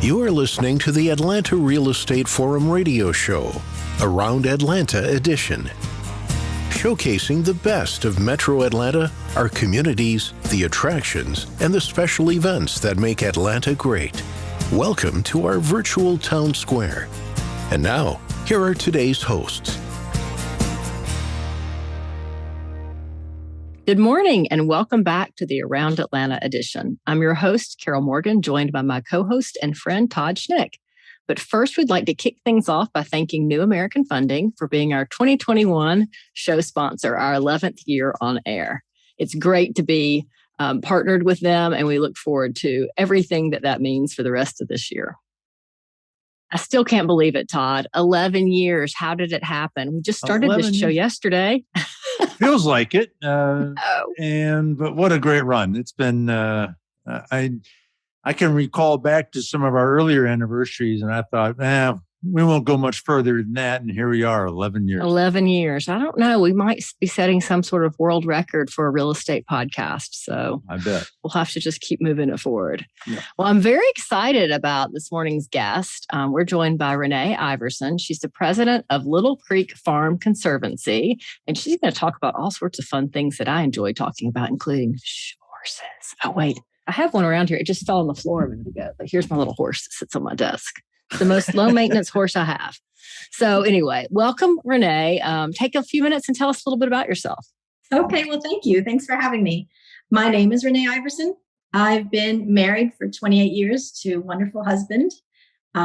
You are listening to the Atlanta Real Estate Forum radio show, Around Atlanta edition, showcasing the best of Metro Atlanta, our communities, the attractions, and the special events that make Atlanta great. Welcome to our virtual town square. And now, here are today's hosts. Good morning and welcome back to the Around Atlanta edition. I'm your host, Carol Morgan, joined by my co-host and friend, Todd Schnick. But first, we'd like to kick things off by thanking New American Funding for being our 2021 show sponsor, our 11th year on air. It's great to be partnered with them, and we look forward to everything that means for the rest of this year. I still can't believe it, Todd. 11 years. How did it happen? We just started this show yesterday. Feels like it. But what a great run. It's been, I can recall back to some of our earlier anniversaries, and I thought, we won't go much further than that. And here we are, 11 years. 11 years. I don't know. We might be setting some sort of world record for a real estate podcast. So I bet we'll have to just keep moving it forward. Yeah. Well, I'm very excited about this morning's guest. We're joined by Rene Iverson. She's the president of Little Creek Farm Conservancy, and she's going to talk about all sorts of fun things that I enjoy talking about, including horses. Oh, wait. I have one around here. It just fell on the floor a minute ago, but here's my little horse that sits on my desk. The most low maintenance horse I have. So anyway, welcome, Renee. Take a few minutes and tell us a little bit about yourself. Okay, well, thank you. Thanks for having me. My name is Rene Iverson. I've been married for 28 years to a wonderful husband.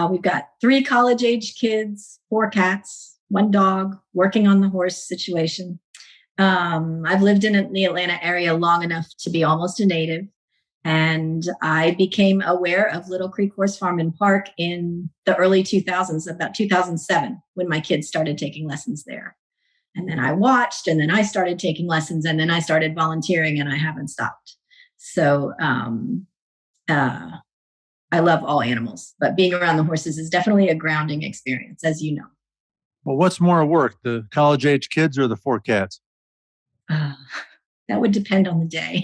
We've got 3 college-age kids, 4 cats, 1 dog, working on the horse situation. I've lived in the Atlanta area long enough to be almost a native. And I became aware of Little Creek Horse Farm and Park in the early 2000s, about 2007, when my kids started taking lessons there. And then I watched, and then I started taking lessons, and then I started volunteering, and I haven't stopped. So I love all animals, but being around the horses is definitely a grounding experience, as you know. Well, what's more work, the college-age kids or the 4 cats? That would depend on the day.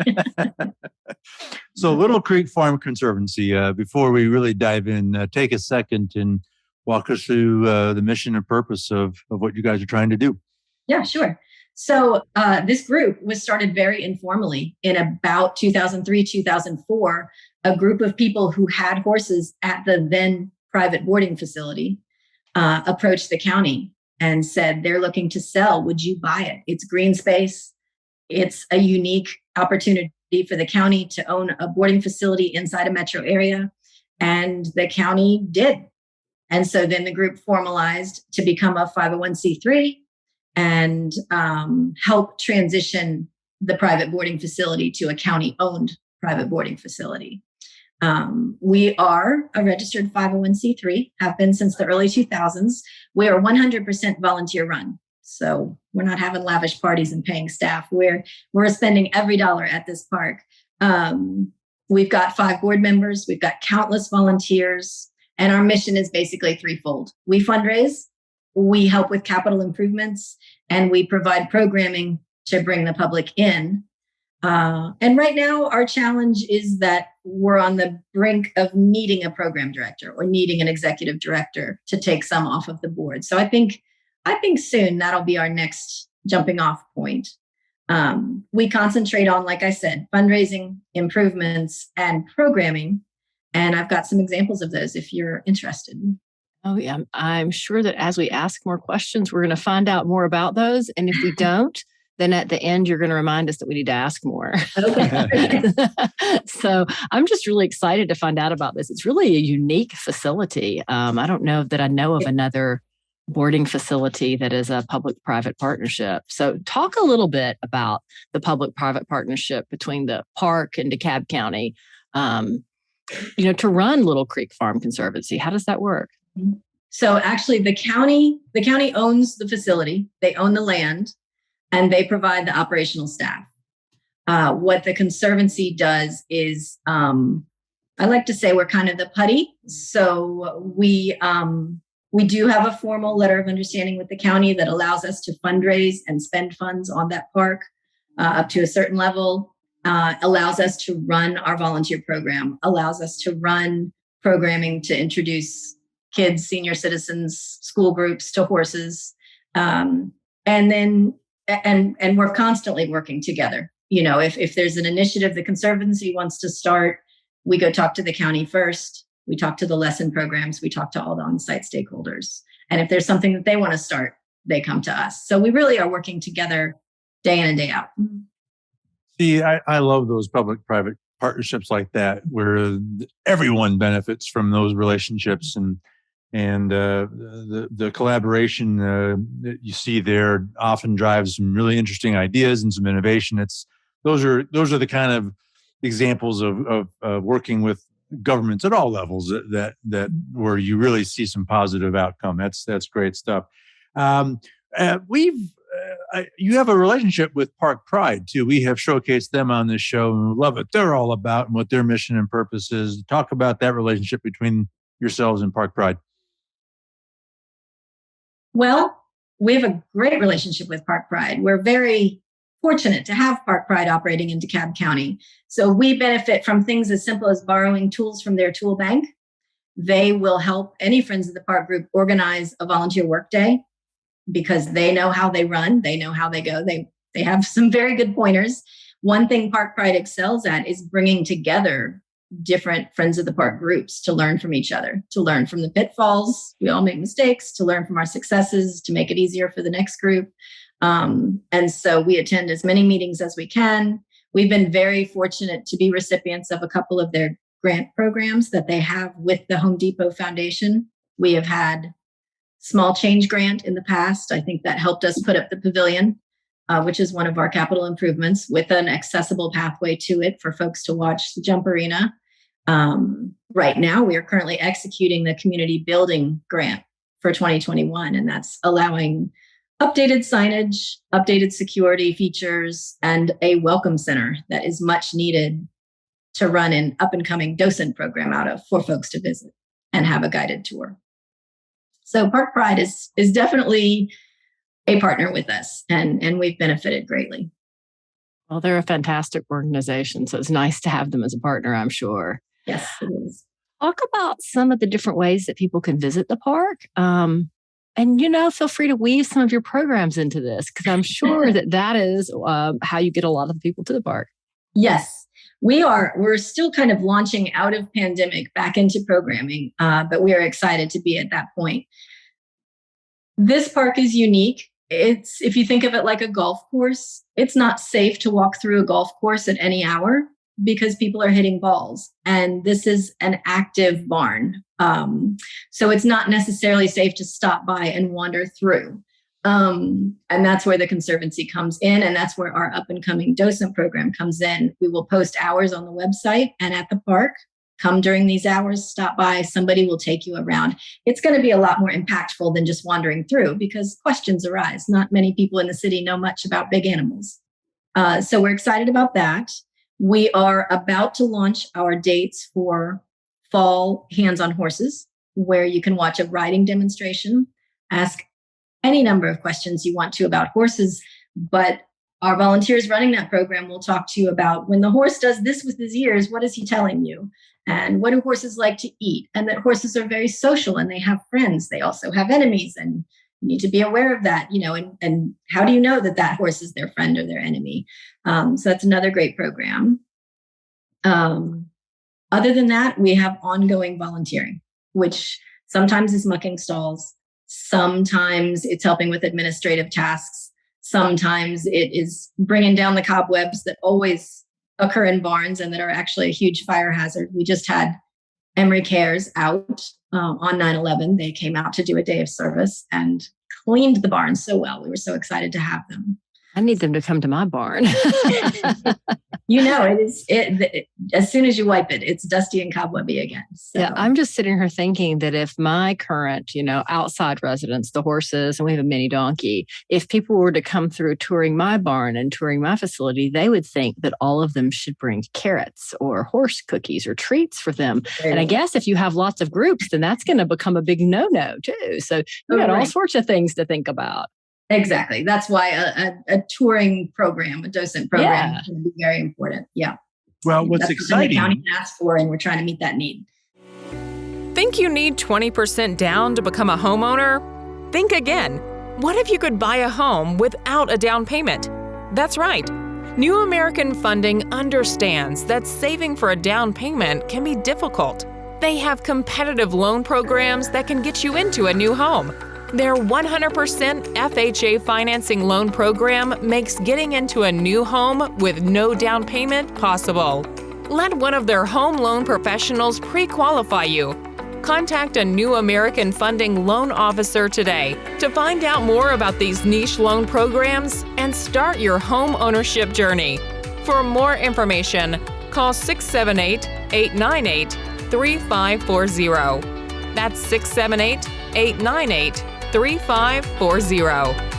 So Little Creek Farm Conservancy, before we really dive in, take a second and walk us through the mission and purpose of what you guys are trying to do. Yeah, sure. So this group was started very informally in about 2003, 2004. A group of people who had horses at the then private boarding facility approached the county and said, they're looking to sell. Would you buy it? It's green space. It's a unique opportunity for the county to own a boarding facility inside a metro area. And the county did. And so then the group formalized to become a 501c3 and help transition the private boarding facility to a county-owned private boarding facility. We are a registered 501c3, have been since the early 2000s. We are 100% volunteer run. So we're not having lavish parties and paying staff. We're spending every dollar at this park. We've got 5 board members. We've got countless volunteers. And our mission is basically threefold. We fundraise, we help with capital improvements, and we provide programming to bring the public in. And right now, our challenge is that we're on the brink of needing a program director or needing an executive director to take some off of the board. So I think soon that'll be our next jumping off point. We concentrate on, like I said, fundraising, improvements, and programming. And I've got some examples of those if you're interested. Oh, yeah. I'm sure that as we ask more questions, we're going to find out more about those. And if we don't, then at the end, you're going to remind us that we need to ask more. Okay. So I'm just really excited to find out about this. It's really a unique facility. I don't know that I know of another boarding facility that is a public-private partnership. So talk a little bit about the public-private partnership between the park and DeKalb County, to run Little Creek Farm Conservancy. How does that work? So actually the county owns the facility, they own the land, and they provide the operational staff. What the Conservancy does is, I like to say we're kind of the putty. So we do have a formal letter of understanding with the county that allows us to fundraise and spend funds on that park up to a certain level, allows us to run our volunteer program, allows us to run programming to introduce kids, senior citizens, school groups to horses. And we're constantly working together. If there's an initiative the Conservancy wants to start, we go talk to the county first. We talk to the lesson programs. We talk to all the on-site stakeholders. And if there's something that they want to start, they come to us. So we really are working together day in and day out. See, I love those public-private partnerships like that, where everyone benefits from those relationships, and the collaboration that you see there often drives some really interesting ideas and some innovation. Those are the kind of examples of working with governments at all levels that where you really see some positive outcome. That's great stuff. You have a relationship with Park Pride too. We have showcased them on this show, and we love what they're all about and what their mission and purpose is. Talk about that relationship between yourselves and Park Pride. Well, we have a great relationship with Park Pride. We're very fortunate to have Park Pride operating in DeKalb County. So we benefit from things as simple as borrowing tools from their tool bank. They will help any Friends of the Park group organize a volunteer work day, because they know how they run, they know how they go. They have some very good pointers. One thing Park Pride excels at is bringing together different Friends of the Park groups to learn from each other, to learn from the pitfalls. We all make mistakes, to learn from our successes, to make it easier for the next group. And so we attend as many meetings as we can. We've been very fortunate to be recipients of a couple of their grant programs that they have with the Home Depot Foundation. We have had Small Change Grant in the past. I think that helped us put up the pavilion, which is one of our capital improvements, with an accessible pathway to it for folks to watch the jump arena. Right now, we are currently executing the community building grant for 2021, and that's allowing updated signage, updated security features, and a welcome center that is much needed to run an up-and-coming docent program out of for folks to visit and have a guided tour. So Park Pride is definitely a partner with us, and we've benefited greatly. Well, they're a fantastic organization, so it's nice to have them as a partner, I'm sure. Yes, it is. Talk about some of the different ways that people can visit the park. And, feel free to weave some of your programs into this, because I'm sure that is how you get a lot of people to the park. Yes. We're still kind of launching out of pandemic back into programming, but we are excited to be at that point. This park is unique. If you think of it like a golf course, it's not safe to walk through a golf course at any hour because people are hitting balls. And this is an active barn. So it's not necessarily safe to stop by and wander through. And that's where the Conservancy comes in, and that's where our up-and-coming docent program comes in. We will post hours on the website and at the park. Come during these hours, stop by, somebody will take you around. It's going to be a lot more impactful than just wandering through, because questions arise. Not many people in the city know much about big animals. So we're excited about that. We are about to launch our dates for fall Hands on Horses, where you can watch a riding demonstration, ask any number of questions you want to about horses, but our volunteers running that program will talk to you about, when the horse does this with his ears, what is he telling you? And what do horses like to eat? And that horses are very social and they have friends. They also have enemies, and you need to be aware of that, and how do you know that horse is their friend or their enemy? So that's another great program. Other than that, we have ongoing volunteering, which sometimes is mucking stalls. Sometimes it's helping with administrative tasks. Sometimes it is bringing down the cobwebs that always occur in barns and that are actually a huge fire hazard. We just had Emory Cares out on 9/11. They came out to do a day of service and cleaned the barn so well. We were so excited to have them. I need them to come to my barn. As soon as you wipe it, it's dusty and cobwebby again. So. Yeah, I'm just sitting here thinking that if my current, outside residents, the horses, and we have a mini donkey, if people were to come through touring my barn and touring my facility, they would think that all of them should bring carrots or horse cookies or treats for them. And I guess if you have lots of groups, then that's going to become a big no-no too. So you got all sorts of things to think about. Exactly. That's why a touring program, a docent program, can be very important. Yeah. Well, what's exciting? The county asked for, and we're trying to meet that need. Think you need 20% down to become a homeowner? Think again. What if you could buy a home without a down payment? That's right. New American Funding understands that saving for a down payment can be difficult. They have competitive loan programs that can get you into a new home. Their 100% FHA financing loan program makes getting into a new home with no down payment possible. Let one of their home loan professionals pre-qualify you. Contact a New American Funding loan officer today to find out more about these niche loan programs and start your home ownership journey. For more information, call 678-898-3540. That's 678-898-3540.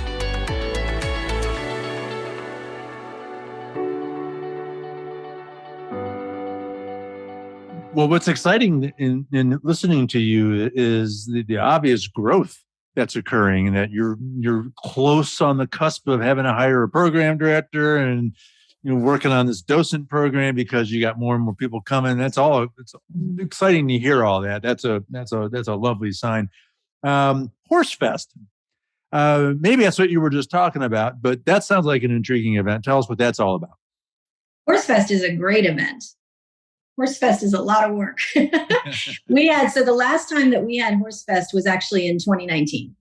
Well, what's exciting in listening to you is the obvious growth that's occurring, and that you're close on the cusp of having to hire a program director, and working on this docent program because you got more and more people coming. It's exciting to hear all that. That's a lovely sign. Horsefest. Maybe that's what you were just talking about, but that sounds like an intriguing event. Tell us what that's all about. Horsefest is a great event. Horsefest is a lot of work. So the last time that we had Horsefest was actually in 2019,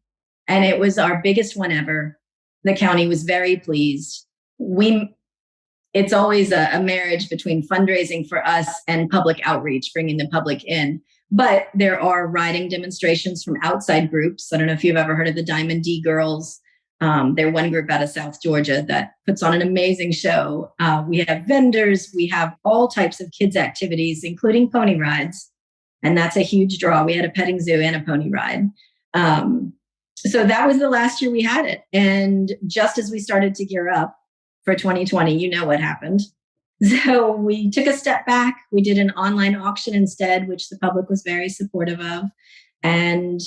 and it was our biggest one ever. The county was very pleased. It's always a marriage between fundraising for us and public outreach, bringing the public in. But there are riding demonstrations from outside groups. I don't know if you've ever heard of the Diamond D Girls. They're one group out of South Georgia that puts on an amazing show. We have vendors. We have all types of kids' activities, including pony rides. And that's a huge draw. We had a petting zoo and a pony ride. So that was the last year we had it. And just as we started to gear up for 2020, you know what happened. So we took a step back. We did an online auction instead, which the public was very supportive of. And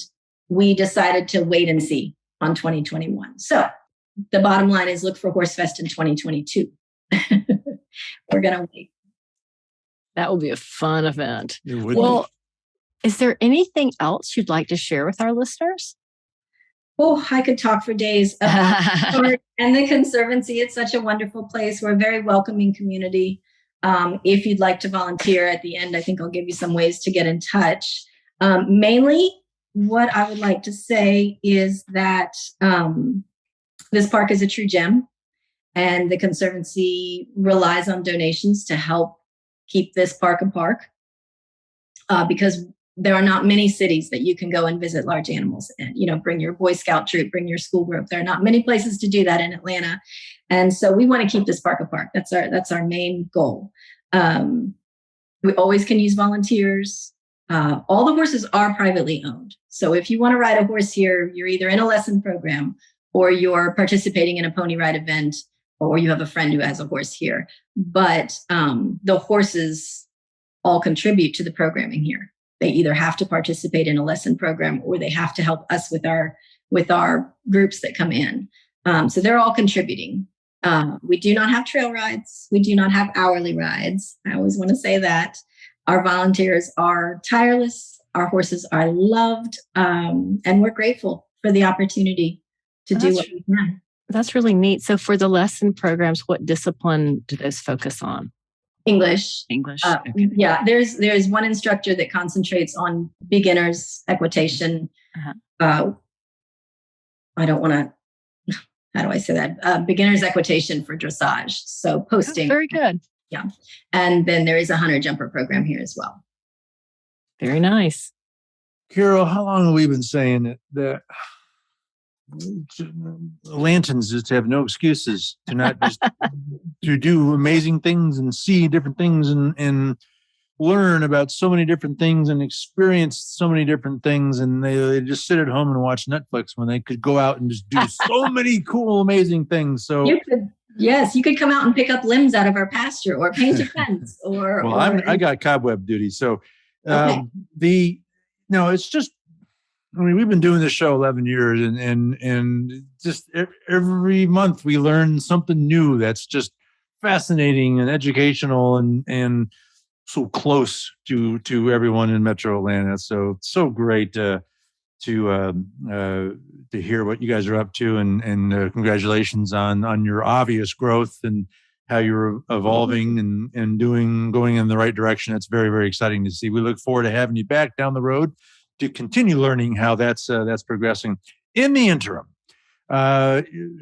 we decided to wait and see on 2021. So the bottom line is look for Horsefest in 2022. We're going to wait. That will be a fun event. Well, is there anything else you'd like to share with our listeners? Oh, I could talk for days about and the Conservancy. It's such a wonderful place. We're a very welcoming community. If you'd like to volunteer at the end, I think I'll give you some ways to get in touch. Mainly, what I would like to say is that this park is a true gem, and the Conservancy relies on donations to help keep this park a park, because there are not many cities that you can go and visit large animals and, bring your Boy Scout troop, bring your school group. There are not many places to do that in Atlanta. And so we want to keep this park a park. That's our main goal. We always can use volunteers. All the horses are privately owned. So if you want to ride a horse here, you're either in a lesson program or you're participating in a pony ride event, or you have a friend who has a horse here. But the horses all contribute to the programming here. They either have to participate in a lesson program or they have to help us with our groups that come in. So they're all contributing. We do not have trail rides. We do not have hourly rides. I always want to say that. Our volunteers are tireless. Our horses are loved. And we're grateful for the opportunity to do what we can. That's really neat. So for the lesson programs, what discipline do those focus on? English. Okay. Yeah, there's one instructor that concentrates on beginners equitation. I don't want to, how do I say that? Beginners equitation for dressage. So posting. Very good. Yeah. And then there is a hunter jumper program here as well. Very nice. Carol, how long have we been saying that Atlantans just have no excuses to not just to do amazing things and see different things and learn about so many different things and experience so many different things, and they just sit at home and watch Netflix when they could go out and just do so many cool, amazing things. So you could come out and pick up limbs out of our pasture or paint a fence or. Well, I got cobweb duty, so okay. It's just. I mean, we've been doing this show 11 years and just every month we learn something new that's just fascinating and educational and close to everyone in Metro Atlanta. So great to hear what you guys are up to, and congratulations on your obvious growth and how you're evolving and going in the right direction. It's very, very exciting to see. We look forward to having you back down the road to continue learning how that's progressing. In the interim,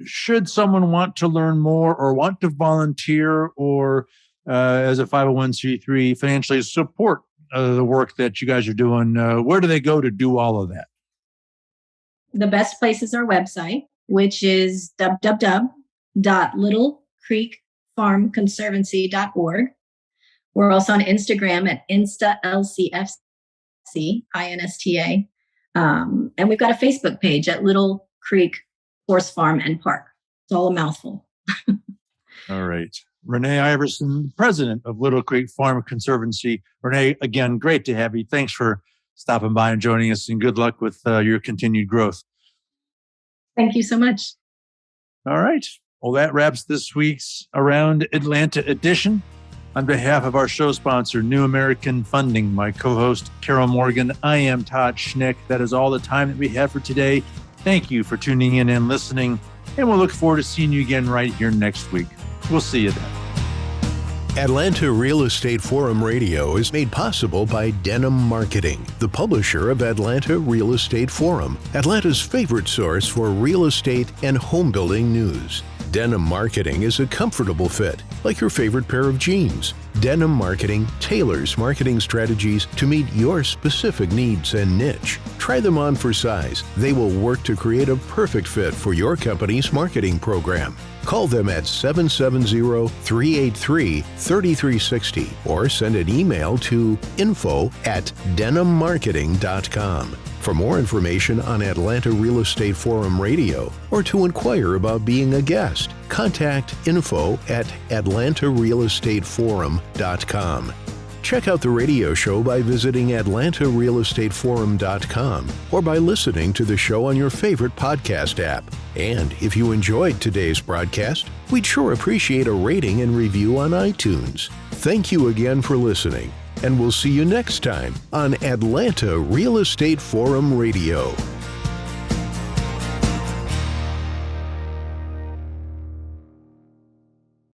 should someone want to learn more or want to volunteer or as a 501c3 financially support the work that you guys are doing, where do they go to do all of that? The best place is our website, which is www.littlecreekfarmconservancy.org. We're also on Instagram at InstaLCFC, INSTA. And we've got a Facebook page at Little Creek Horse Farm and Park. It's all a mouthful. All right. Rene Iverson, president of Little Creek Farm Conservancy. Renee, again, great to have you. Thanks for stopping by and joining us, and good luck with your continued growth. Thank you so much. All right. Well, that wraps this week's Around Atlanta edition. On behalf of our show sponsor, New American Funding, my co-host, Carol Morgan, I am Todd Schnick. That is all the time that we have for today. Thank you for tuning in and listening, and we'll look forward to seeing you again right here next week. We'll see you then. Atlanta Real Estate Forum Radio is made possible by Denim Marketing, the publisher of Atlanta Real Estate Forum, Atlanta's favorite source for real estate and home building news. Denim Marketing is a comfortable fit, like your favorite pair of jeans. Denim Marketing tailors marketing strategies to meet your specific needs and niche. Try them on for size. They will work to create a perfect fit for your company's marketing program. Call them at 770-383-3360 or send an email to info@denimmarketing.com. For more information on Atlanta Real Estate Forum Radio or to inquire about being a guest, contact info@atlantarealestateforum.com. Check out the radio show by visiting atlantarealestateforum.com or by listening to the show on your favorite podcast app. And if you enjoyed today's broadcast, we'd sure appreciate a rating and review on iTunes. Thank you again for listening, and we'll see you next time on Atlanta Real Estate Forum Radio.